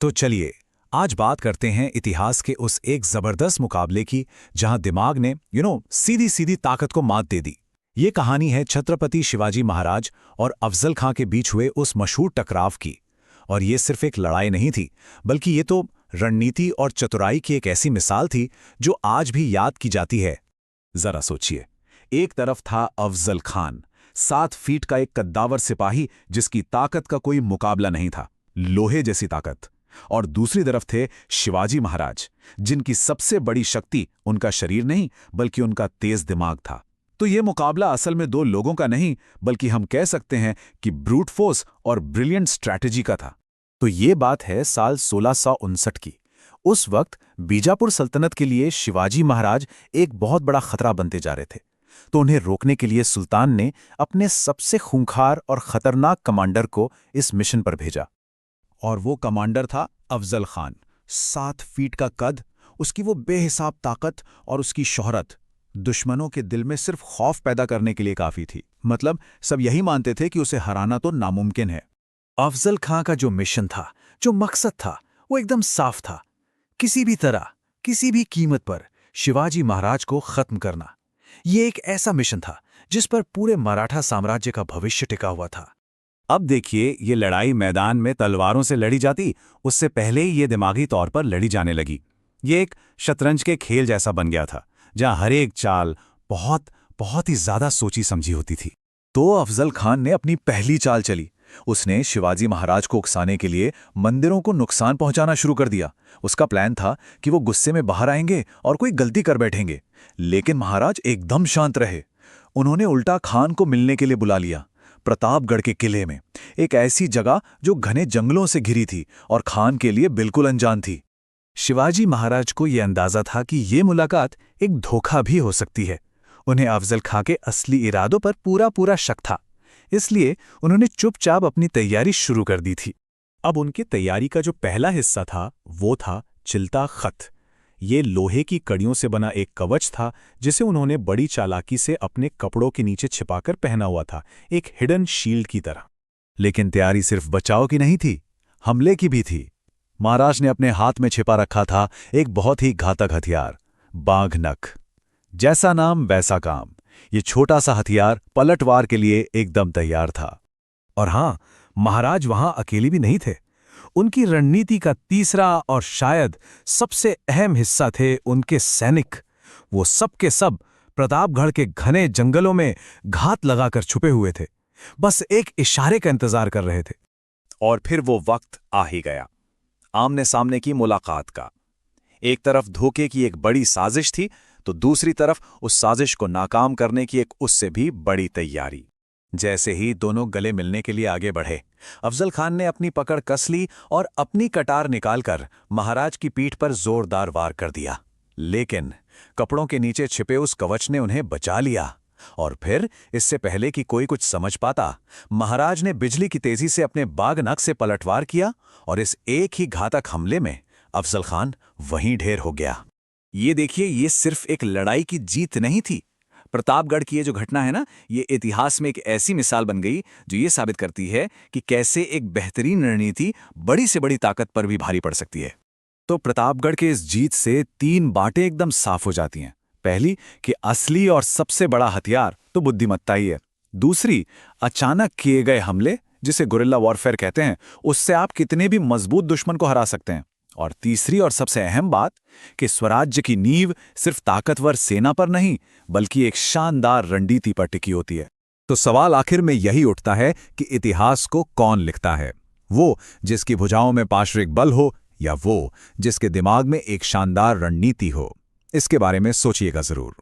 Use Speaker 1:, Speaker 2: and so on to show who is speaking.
Speaker 1: तो चलिए आज बात करते हैं इतिहास के उस एक जबरदस्त मुकाबले की जहां दिमाग ने सीधी सीधी ताकत को मात दे दी। ये कहानी है छत्रपति शिवाजी महाराज और अफजल खां के बीच हुए उस मशहूर टकराव की। और ये सिर्फ एक लड़ाई नहीं थी, बल्कि ये तो रणनीति और चतुराई की एक ऐसी मिसाल थी जो आज भी याद की जाती है। जरा सोचिए, एक तरफ था अफजल खान, 7 फीट का एक कद्दावर सिपाही जिसकी ताकत का कोई मुकाबला नहीं था, लोहे जैसी ताकत। और दूसरी तरफ थे शिवाजी महाराज, जिनकी सबसे बड़ी शक्ति उनका शरीर नहीं बल्कि उनका तेज दिमाग था। तो ये मुकाबला असल में दो लोगों का नहीं, बल्कि हम कह सकते हैं कि ब्रूट फोर्स और ब्रिलियंट स्ट्रैटेजी का था। तो ये बात है साल 1659 की। उस वक्त बीजापुर सल्तनत के लिए शिवाजी महाराज एक बहुत बड़ा खतरा बनते जा रहे थे। तो उन्हें रोकने के लिए सुल्तान ने अपने सबसे खूंखार और खतरनाक कमांडर को इस मिशन पर भेजा। और वो कमांडर था अफजल खान। 7 फीट का कद, उसकी वो बेहिसाब ताकत और उसकी शोहरत दुश्मनों के दिल में सिर्फ खौफ पैदा करने के लिए काफी थी। मतलब सब यही मानते थे कि उसे हराना तो नामुमकिन है। अफजल खां का जो मिशन था, जो मकसद था, वो एकदम साफ था। किसी भी तरह, किसी भी कीमत पर शिवाजी महाराज को खत्म करना। ये एक ऐसा मिशन था जिस पर पूरे मराठा साम्राज्य का भविष्य टिका हुआ था। अब देखिए, ये लड़ाई मैदान में तलवारों से लड़ी जाती, उससे पहले ही ये दिमागी तौर पर लड़ी जाने लगी। ये एक शतरंज के खेल जैसा बन गया था, जहां हर एक चाल बहुत बहुत ही ज्यादा सोची समझी होती थी। तो अफजल खान ने अपनी पहली चाल चली। उसने शिवाजी महाराज को उकसाने के लिए मंदिरों को नुकसान पहुंचाना शुरू कर दिया। उसका प्लान था कि वो गुस्से में बाहर आएंगे और कोई गलती कर बैठेंगे, लेकिन महाराज एकदम शांत रहे। उन्होंने उल्टा खान को मिलने के लिए बुला लिया, प्रतापगढ़ के किले में, एक ऐसी जगह जो घने जंगलों से घिरी थी और खान के लिए बिल्कुल अनजान थी। शिवाजी महाराज को यह अंदाजा था कि यह मुलाकात एक धोखा भी हो सकती है। उन्हें अफजल खां के असली इरादों पर पूरा शक था, इसलिए उन्होंने चुपचाप अपनी तैयारी शुरू कर दी थी। अब उनकी तैयारी का जो पहला हिस्सा था वो था चिलता खत। ये लोहे की कड़ियों से बना एक कवच था जिसे उन्होंने बड़ी चालाकी से अपने कपड़ों के नीचे छिपाकर पहना हुआ था, एक हिडन शील्ड की तरह। लेकिन तैयारी सिर्फ बचाव की नहीं थी, हमले की भी थी। महाराज ने अपने हाथ में छिपा रखा था एक बहुत ही घातक हथियार, बाघ नख। जैसा नाम वैसा काम। ये छोटा सा हथियार पलटवार के लिए एकदम तैयार था। और हां, महाराज वहां अकेले भी नहीं थे। उनकी रणनीति का तीसरा और शायद सबसे अहम हिस्सा थे उनके सैनिक। वो सब के सब प्रतापगढ़ के घने जंगलों में घात लगाकर छुपे हुए थे, बस एक इशारे का इंतजार कर रहे थे। और फिर वो वक्त आ ही गया, आमने सामने की मुलाकात का। एक तरफ धोखे की एक बड़ी साजिश थी, तो दूसरी तरफ उस साजिश को नाकाम करने की एक उससे भी बड़ी तैयारी। जैसे ही दोनों गले मिलने के लिए आगे बढ़े, अफजल खान ने अपनी पकड़ कस ली और अपनी कटार निकालकर महाराज की पीठ पर जोरदार वार कर दिया। लेकिन कपड़ों के नीचे छिपे उस कवच ने उन्हें बचा लिया। और फिर इससे पहले कि कोई कुछ समझ पाता, महाराज ने बिजली की तेजी से अपने बाघ नख से पलटवार किया और इस एक ही घातक हमले में अफजल खान वहीं ढेर हो गया। ये देखिए, ये सिर्फ एक लड़ाई की जीत नहीं थी। प्रतापगढ़ की ये जो घटना है ना, ये इतिहास में एक ऐसी मिसाल बन गई जो ये साबित करती है कि कैसे एक बेहतरीन रणनीति बड़ी से बड़ी ताकत पर भी भारी पड़ सकती है। तो प्रतापगढ़ के इस जीत से 3 बातें एकदम साफ हो जाती हैं। पहली कि असली और सबसे बड़ा हथियार तो बुद्धिमत्ता ही है। दूसरी, अचानक किए गए हमले, जिसे गुरिल्ला वॉरफेयर कहते हैं, उससे आप कितने भी मजबूत दुश्मन को हरा सकते हैं। और तीसरी और सबसे अहम बात कि स्वराज्य की नींव सिर्फ ताकतवर सेना पर नहीं, बल्कि एक शानदार रणनीति पर टिकी होती है। तो सवाल आखिर में यही उठता है कि इतिहास को कौन लिखता है? वो जिसकी भुजाओं में पाशविक बल हो, या वो जिसके दिमाग में एक शानदार रणनीति हो? इसके बारे में सोचिएगा जरूर।